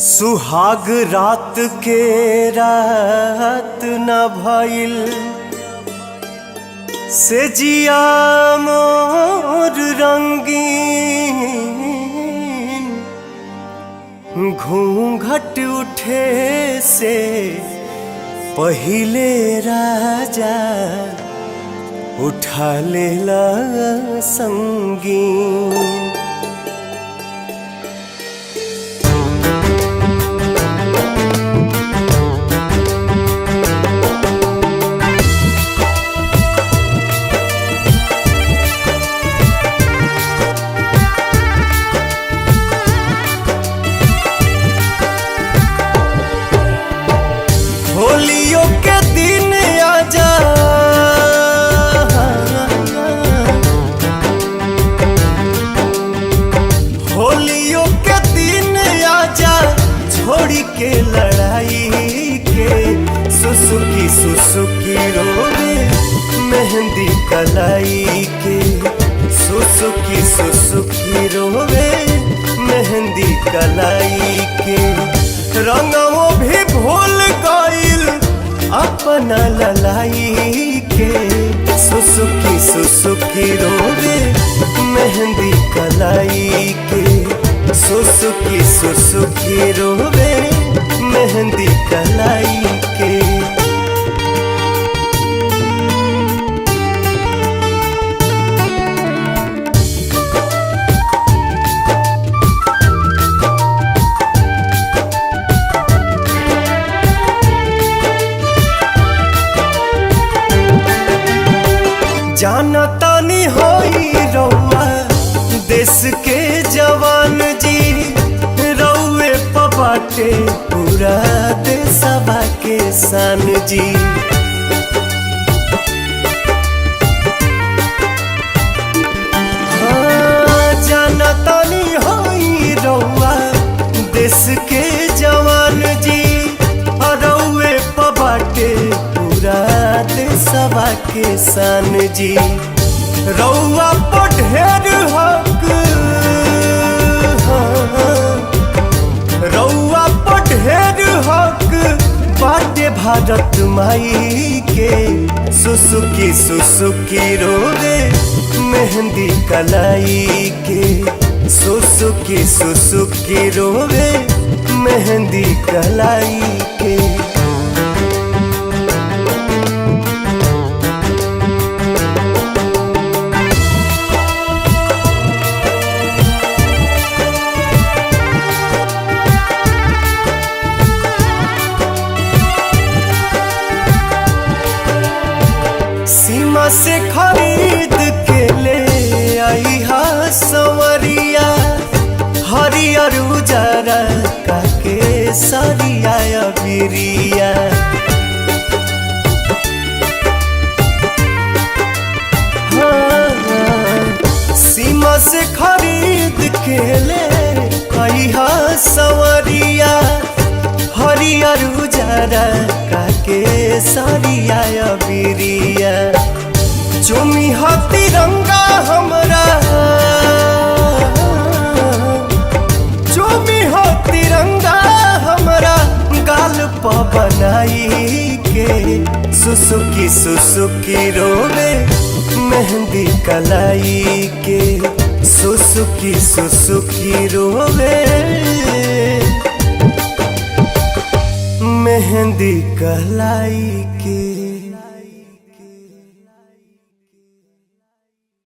सुहाग रात के रात न भइल से जिया मोर रंगीन। घूंघट उठे से पहिले राजा उठा लेला संगीन। होलियों के दिन आजा, होलियों के दिन आजा, छोड़ी के लड़ाई के सुसुकी सुसुकी रोवे मेहंदी कलाई के। सुसुकी सुसुकी रोवे मेहंदी कलाई के। रंगों भी भूल गइल अपना ललाई के। सुसुकी सुसुकी रोवे मेहंदी कलाई के। सुसुकी सुसुकी रोवे मेहंदी कलाई के। जाना तानी होई रउआ देश के जवान जी। रउए पबाटे पूरा देशवा के शान जी। हाँ, जाना तानी होई रउआ देश के जवान जी। रउए पबाटे पूरा देशवा के शान जी। रउआ पर ढेर हक, रउआ पर ढेर हक बाटे भारत माई के। सुसुकी सुसुकी रोवे मेहंदी कलाई के। सुसुकी सुसुकी रोवे मेहंदी कलाई के। सीमा से खरीद के ले आई हा संवरिया। हरियर उजरा काके सरिया बिरिया। हाँ, सीमा से खरीद के ले आई हा संवरिया। हरियर उजरा काके सरिया बिरिया। चुमी हा तिरंगा हमरा, चुमी हा तिरंगा हमरा गाल प बनाई के। सुसुकी सुसुकी रोवे मेहंदी कलाई के। सुसुकी सुसुकी रोवे मेहंदी कलाई के।